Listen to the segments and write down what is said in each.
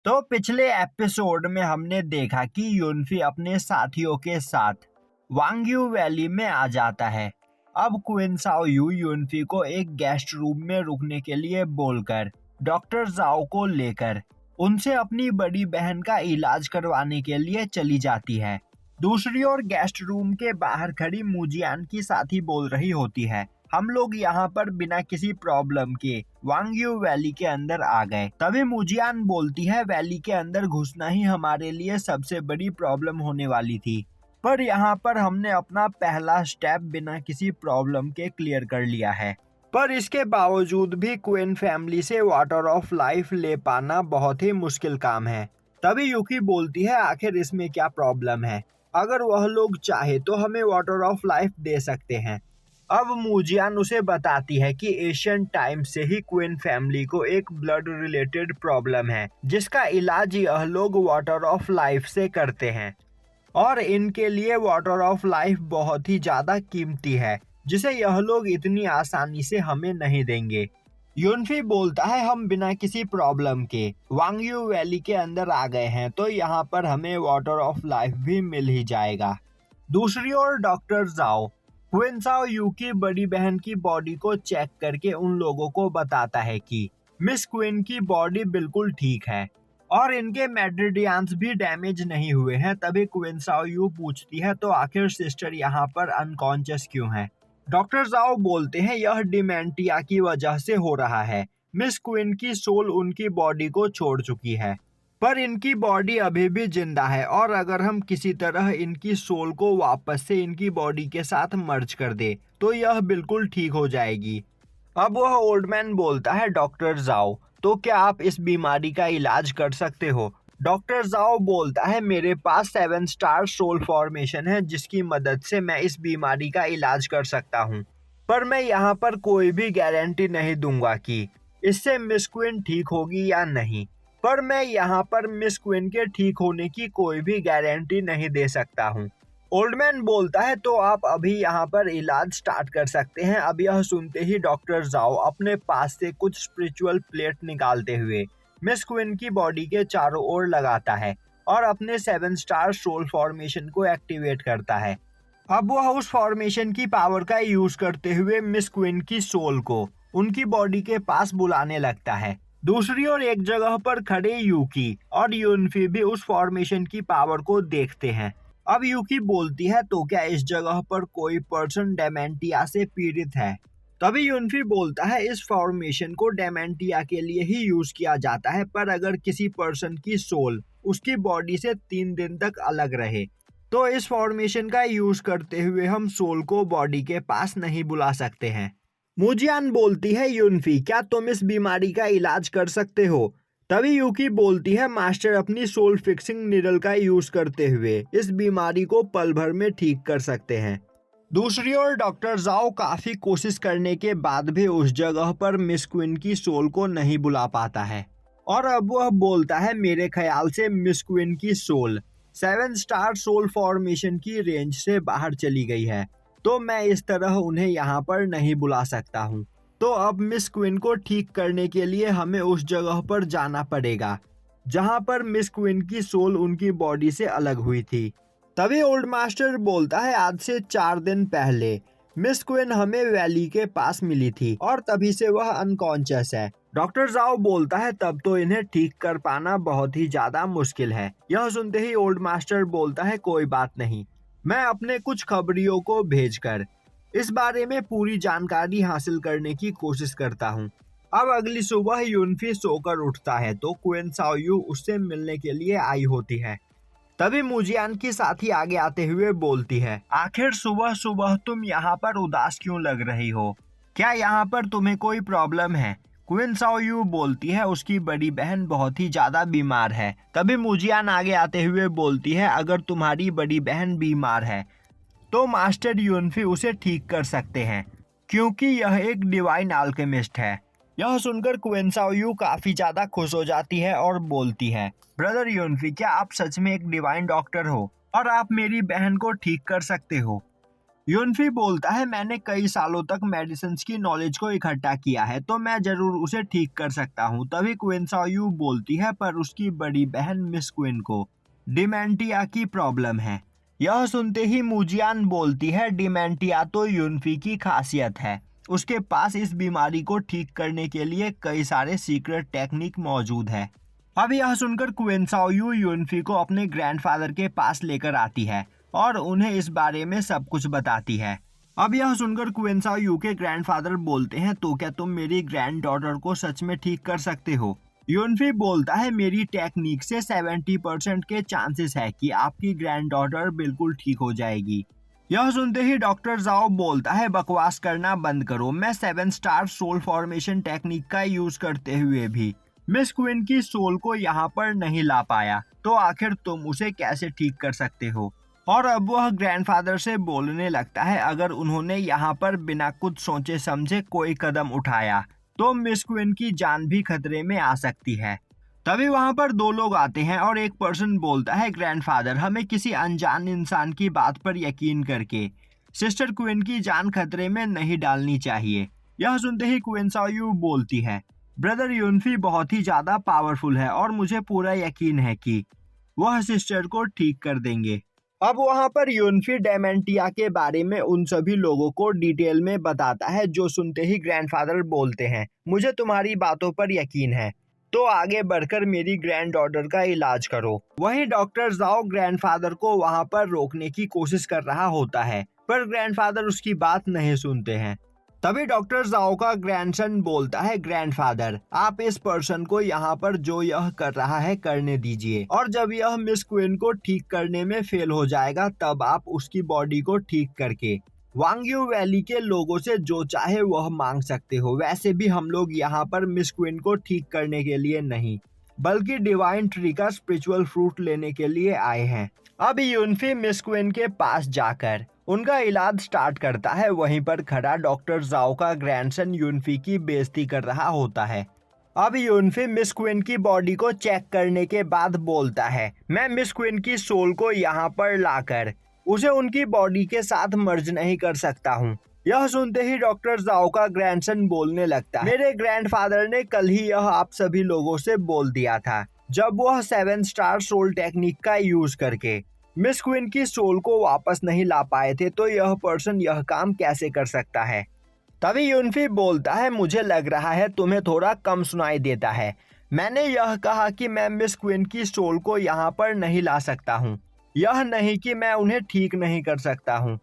तो पिछले एपिसोड में हमने देखा कि यूनफी अपने साथियों के साथ वांग्यू वैली में आ जाता है। अब क्विन साओ यू यूनफी को एक गेस्ट रूम में रुकने के लिए बोलकर डॉक्टर जाओ को लेकर उनसे अपनी बड़ी बहन का इलाज करवाने के लिए चली जाती है। दूसरी ओर गेस्ट रूम के बाहर खड़ी मुजियान की साथी बोल रही होती है, हम लोग यहाँ पर बिना किसी प्रॉब्लम के वांग्यू वैली के अंदर आ गए। तभी मुजियान बोलती है, वैली के अंदर घुसना ही हमारे लिए सबसे बड़ी प्रॉब्लम होने वाली थी, पर यहाँ पर हमने अपना पहला स्टेप बिना किसी प्रॉब्लम के क्लियर कर लिया है। पर इसके बावजूद भी क्वीन फैमिली से वाटर ऑफ लाइफ ले पाना बहुत ही मुश्किल काम है। तभी यूकी बोलती है, आखिर इसमें क्या प्रॉब्लम है, अगर वह लोग चाहे तो हमें वाटर ऑफ लाइफ दे सकते हैं। अब मुजियान उसे बताती है कि एशियन टाइम से ही क्वीन फैमिली को एक ब्लड रिलेटेड प्रॉब्लम है, जिसका इलाज यह लोग वाटर ऑफ लाइफ से करते हैं और इनके लिए वाटर ऑफ लाइफ बहुत ही ज्यादा कीमती है, जिसे यह लोग इतनी आसानी से हमें नहीं देंगे। यूनफी बोलता है, हम बिना किसी प्रॉब्लम के वांग्यू वैली के अंदर आ गए हैं, तो यहाँ पर हमें वाटर ऑफ लाइफ भी मिल ही जाएगा। दूसरी ओर डॉक्टर जाओ क्वीन साओ यू की बड़ी बहन की बॉडी को चेक करके उन लोगों को बताता है कि मिस क्वीन की बॉडी बिल्कुल ठीक है और इनके मेडिडियंस भी डैमेज नहीं हुए हैं। तभी क्वीन साओ यू पूछती है, तो आखिर सिस्टर यहाँ पर अनकॉन्शियस क्यों है? डॉक्टर जाओ बोलते हैं, यह डिमेंटिया की वजह से हो रहा है। मिस क्वीन की सोल उनकी बॉडी को छोड़ चुकी है, पर इनकी बॉडी अभी भी जिंदा है और अगर हम किसी तरह इनकी सोल को वापस से इनकी बॉडी के साथ मर्ज कर दे तो यह बिल्कुल ठीक हो जाएगी। अब वह ओल्ड मैन बोलता है, डॉक्टर जाओ, तो क्या आप इस बीमारी का इलाज कर सकते हो? डॉक्टर जाओ बोलता है, मेरे पास 7 स्टार सोल फॉर्मेशन है, जिसकी मदद से मैं इस बीमारी का इलाज कर सकता हूँ, पर मैं यहाँ पर कोई भी गारंटी नहीं दूंगा कि इससे मिस क्वीन ठीक होगी या नहीं। पर मैं यहाँ पर मिस क्वीन के ठीक होने की कोई भी गारंटी नहीं दे सकता हूँ। ओल्ड मैन बोलता है, तो आप अभी यहाँ पर इलाज स्टार्ट कर सकते हैं। अब यह सुनते ही डॉक्टर जाओ अपने पास से कुछ स्पिरिचुअल प्लेट निकालते हुए मिस क्वीन की बॉडी के चारों ओर लगाता है और अपने 7 स्टार सोल फॉर्मेशन को एक्टिवेट करता है। अब वह उस फॉर्मेशन की पावर का यूज करते हुए मिस क्वीन की सोल को उनकी बॉडी के पास बुलाने लगता है। दूसरी ओर एक जगह पर खड़े यूकी और यूनफी भी उस फॉर्मेशन की पावर को देखते हैं। अब यूकी बोलती है, तो क्या इस जगह पर कोई पर्सन डेमेंटिया से पीड़ित है? तभी यूनफी बोलता है, इस फॉर्मेशन को डेमेंटिया के लिए ही यूज किया जाता है, पर अगर किसी पर्सन की सोल उसकी बॉडी से 3 दिन तक अलग रहे तो इस फॉर्मेशन का यूज करते हुए हम सोल को बॉडी के पास नहीं बुला सकते हैं। मुजियान बोलती है, यूनफी, क्या तुम इस बीमारी का इलाज कर सकते हो? तभी यूकी बोलती है, मास्टर अपनी सोल फिक्सिंग निडल का यूज करते हुए इस बीमारी को पल भर में ठीक कर सकते हैं। दूसरी ओर डॉक्टर जाओ काफी कोशिश करने के बाद भी उस जगह पर मिस क्वीन की सोल को नहीं बुला पाता है और अब वह बोलता है, मेरे ख्याल से मिस क्वीन की सोल 7 स्टार सोल फॉर्मेशन की रेंज से बाहर चली गई है, तो मैं इस तरह उन्हें यहाँ पर नहीं बुला सकता हूँ। तो अब मिस क्वीन को ठीक करने के लिए हमें उस जगह पर जाना पड़ेगा जहाँ पर मिस क्वीन की सोल उनकी बॉडी से अलग हुई थी। तभी ओल्ड मास्टर बोलता है, आज से 4 दिन पहले मिस क्वीन हमें वैली के पास मिली थी और तभी से वह अनकॉन्शियस है। डॉक्टर जाओ बोलता है, तब तो इन्हें ठीक कर पाना बहुत ही ज्यादा मुश्किल है। यह सुनते ही ओल्ड मास्टर बोलता है, कोई बात नहीं, मैं अपने कुछ खबरियों को भेजकर इस बारे में पूरी जानकारी हासिल करने की कोशिश करता हूँ। अब अगली सुबह यूनफी सोकर उठता है तो क्वीन साओ यू उससे मिलने के लिए आई होती है। तभी मुजियान की साथी आगे आते हुए बोलती है, आखिर सुबह सुबह तुम यहाँ पर उदास क्यों लग रही हो? क्या यहाँ पर तुम्हें कोई प्रॉब्लम है? क्वीन साओ यू बोलती है, उसकी बड़ी बहन बहुत ही ज्यादा बीमार है। तभी मुजियान आगे आते हुए बोलती है, अगर तुम्हारी बड़ी बहन बीमार है तो मास्टर यूनफी उसे ठीक कर सकते हैं, क्योंकि यह एक डिवाइन अल्केमिस्ट है। यह सुनकर क्वीन साओ यू काफी ज्यादा खुश हो जाती है और बोलती है, ब्रदर यूनफी, क्या आप सच में एक डिवाइन डॉक्टर हो और आप मेरी बहन को ठीक कर सकते हो? यूनफी बोलता है मैंने कई सालों तक मेडिसिन की नॉलेज को इकट्ठा किया है, तो मैं जरूर उसे ठीक कर सकता हूँ। तभी क्वीन साओयू बोलती है पर उसकी बड़ी बहन मिस क्वीन को डिमेंटिया की प्रॉब्लम है। यह सुनते ही मुजियान बोलती है डिमेंटिया तो यूनफी की खासियत है, उसके पास इस बीमारी को ठीक करने के लिए कई सारे सीक्रेट टेक्निक मौजूद है। अब यह सुनकर क्वीन साओयू यूनफी को अपने ग्रैंडफादर के पास लेकर आती है और उन्हें इस बारे में सब कुछ बताती है। अब यह सुनकर क्वीन साओयू के ग्रैंडफादर बोलते हैं तो क्या तुम मेरी ग्रैंड डॉटर को सच में ठीक कर सकते हो? यूनफी बोलता है मेरी टेक्निक से 70% के चांसेस है कि आपकी ग्रैंड डॉटर बिल्कुल ठीक हो जाएगी। यह सुनते ही डॉक्टर जाओ बोलता है बकवास करना बंद करो, मैं 7 स्टार सोल फॉर्मेशन टेक्निक का यूज करते हुए भी मिस क्वीन की सोल को यहाँ पर नहीं ला पाया, तो आखिर तुम उसे कैसे ठीक कर सकते हो? और अब वह ग्रैंडफादर से बोलने लगता है अगर उन्होंने यहाँ पर बिना कुछ सोचे समझे कोई कदम उठाया तो मिस क्वीन की जान भी खतरे में आ सकती है। तभी वहाँ पर दो लोग आते हैं और एक पर्सन बोलता है ग्रैंडफादर हमें किसी अनजान इंसान की बात पर यकीन करके सिस्टर क्वीन की जान खतरे में नहीं डालनी चाहिए। यह सुनते ही क्वीन साओयू बोलती है ब्रदर यूनफी बहुत ही ज्यादा पावरफुल है और मुझे पूरा यकीन है कि वह सिस्टर को ठीक कर देंगे। अब वहाँ पर यूनफी डेमेंटिया के बारे में उन सभी लोगों को डिटेल में बताता है, जो सुनते ही ग्रैंडफादर बोलते हैं मुझे तुम्हारी बातों पर यकीन है, तो आगे बढ़कर मेरी ग्रैंड डॉटर का इलाज करो। वहीं डॉक्टर जाओ ग्रैंडफादर को वहाँ पर रोकने की कोशिश कर रहा होता है पर ग्रैंडफादर उसकी बात नहीं सुनते हैं। तभी डॉक्टर जाओ का ग्रैंडसन बोलता है ग्रैंडफादर आप इस पर्सन को यहाँ पर जो यह कर रहा है करने दीजिए, और जब यह मिस क्वीन को ठीक करने में फेल हो जाएगा तब आप उसकी बॉडी को ठीक करके वांगयू वैली के लोगों से जो चाहे वह मांग सकते हो। वैसे भी हम लोग यहाँ पर मिस क्वीन को ठीक करने के लिए नहीं बल्कि डिवाइन ट्री का स्पिरिचुअल फ्रूट लेने के लिए आए हैं। अब यूनफी मिस क्वीन के पास जाकर उनका इलाज स्टार्ट करता है। वहीं पर खड़ा डॉक्टर जाओ का ग्रैंडसन यूनफी की बेइज्जती कर रहा होता है। अब यूनफी मिस क्वीन की बॉडी को चेक करने के बाद बोलता है मैं मिस क्वीन की सोल को यहाँ पर लाकर उसे उनकी बॉडी के साथ मर्ज नहीं कर सकता हूँ। यह सुनते ही डॉक्टर जाओ का ग्रैंडसन बोलने लगता है मेरे ग्रैंडफादर ने कल ही यह आप सभी लोगों से बोल दिया था जब वह 7 स्टार सोल टेक्निक का यूज करके मिस क्वीन की सोल को वापस नहीं ला पाए थे, तो यह पर्सन यह काम कैसे कर सकता है? तभी यूनफी बोलता है मुझे लग रहा है तुम्हें थोड़ा कम सुनाई देता है। मैंने यह कहा कि मैं मिस क्वीन की सोल को यहाँ पर नहीं ला सकता हूँ, यह नहीं कि मैं उन्हें ठीक नहीं कर सकता हूँ।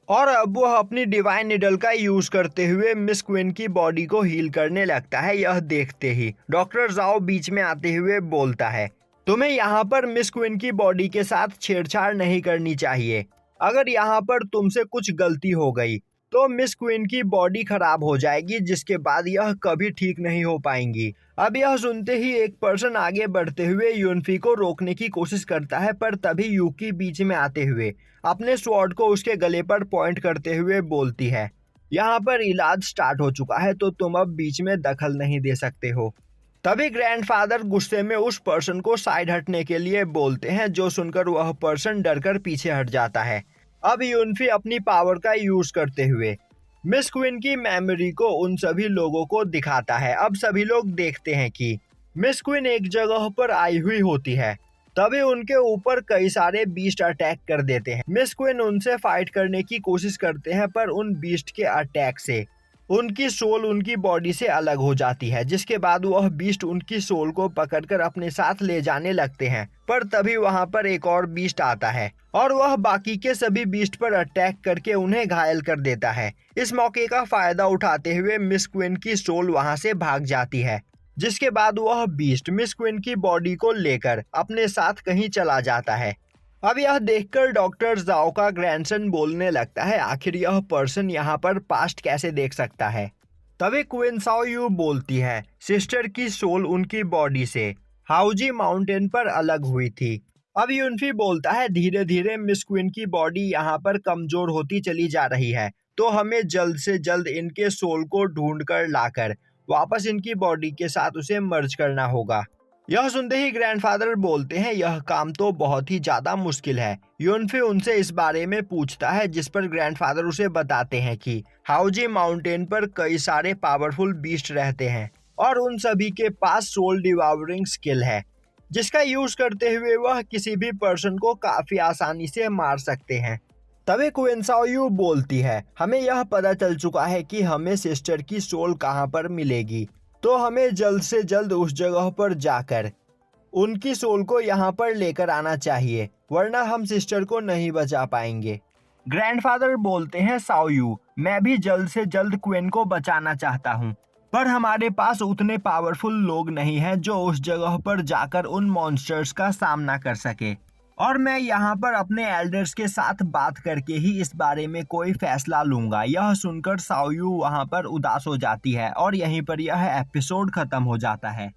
और अब वह अपनी डिवाइन निडल का यूज करते हुए मिस क्वीन की बॉडी को हील करने लगता है। यह देखते ही डॉक्टर जाओ बीच में आते हुए बोलता है तुम्हें यहाँ पर मिस क्वीन की बॉडी के साथ छेड़छाड़ नहीं करनी चाहिए। अगर यहाँ पर तुमसे कुछ गलती हो गई तो मिस क्वीन की बॉडी खराब हो जाएगी, जिसके बाद यह कभी ठीक नहीं हो पाएंगी। अब यह सुनते ही एक पर्सन आगे बढ़ते हुए यूनफी को रोकने की कोशिश करता है, पर तभी यूकी बीच में आते हुए अपने स्वॉर्ड को उसके गले पर पॉइंट करते हुए बोलती है यहाँ पर इलाज स्टार्ट हो चुका है, तो तुम अब बीच में दखल नहीं दे सकते हो। तभी ग्रैंडफादर गुस्से में उस पर्सन को साइड हटने के लिए बोलते हैं, जो सुनकर वह पर्सन डरकर पीछे हट जाता है। अब यूनफी अपनी पावर का यूज करते हुए मिस क्वीन की मेमोरी को उन सभी लोगों को दिखाता है। अब सभी लोग देखते हैं कि मिस क्वीन एक जगह पर आई हुई होती है। तभी उनके ऊपर कई सारे बीस्ट अटैक कर देते हैं। मिस क्वीन उनसे फाइट करने की कोशिश करते हैं, पर उन बीस्ट के अटैक से उनकी सोल उनकी बॉडी से अलग हो जाती है, जिसके बाद वह बीस्ट उनकी सोल को पकड़कर अपने साथ ले जाने लगते हैं। पर तभी वहां पर एक और बीस्ट आता है और वह बाकी के सभी बीस्ट पर अटैक करके उन्हें घायल कर देता है। इस मौके का फायदा उठाते हुए मिस क्वीन की सोल वहां से भाग जाती है, जिसके बाद वह बीस्ट मिस क्वीन की बॉडी को लेकर अपने साथ कहीं चला जाता है। अब यह देखकर डॉक्टर जाओ का ग्रैंडसन बोलने लगता है आखिर यह पर्सन यहाँ पर पास्ट कैसे देख सकता है। तभी क्वीन साओयू बोलती है सिस्टर की सोल उनकी बॉडी से हाउजी माउंटेन पर अलग हुई थी। अब यूनफी बोलता है धीरे धीरे मिस क्वीन की बॉडी यहाँ पर कमजोर होती चली जा रही है, तो हमें जल्द से जल्द इनके सोल को ढूंढकर लाकर वापस इनकी बॉडी के साथ उसे मर्ज करना होगा। यह सुनते ही ग्रैंडफादर बोलते हैं यह काम तो बहुत ही ज्यादा मुश्किल है। यूनफी उनसे इस बारे में पूछता है जिस पर ग्रैंडफादर उसे बताते हैं कि हाउजी माउंटेन पर कई सारे पावरफुल बीस्ट रहते हैं और उन सभी के पास सोल डिवावरिंग स्किल है जिसका यूज करते हुए वह किसी भी पर्सन को काफी आसानी से मार सकते हैं। तभी क्वीन साओ बोलती है हमें यह पता चल चुका है कि हमें सिस्टर की सोल कहाँ पर मिलेगी, तो हमें जल्द से जल्द उस जगह पर जाकर उनकी सोल को यहाँ पर लेकर आना चाहिए, वरना हम सिस्टर को नहीं बचा पाएंगे। ग्रैंडफादर बोलते हैं साओ मैं भी जल्द से जल्द क्वीन को बचाना चाहता हूँ, पर हमारे पास उतने पावरफुल लोग नहीं हैं जो उस जगह पर जाकर उन मॉन्स्टर्स का सामना कर सके, और मैं यहाँ पर अपने एल्डर्स के साथ बात करके ही इस बारे में कोई फैसला लूंगा। यह सुनकर साओ वहाँ पर उदास हो जाती है और यहीं पर यह एपिसोड खत्म हो जाता है।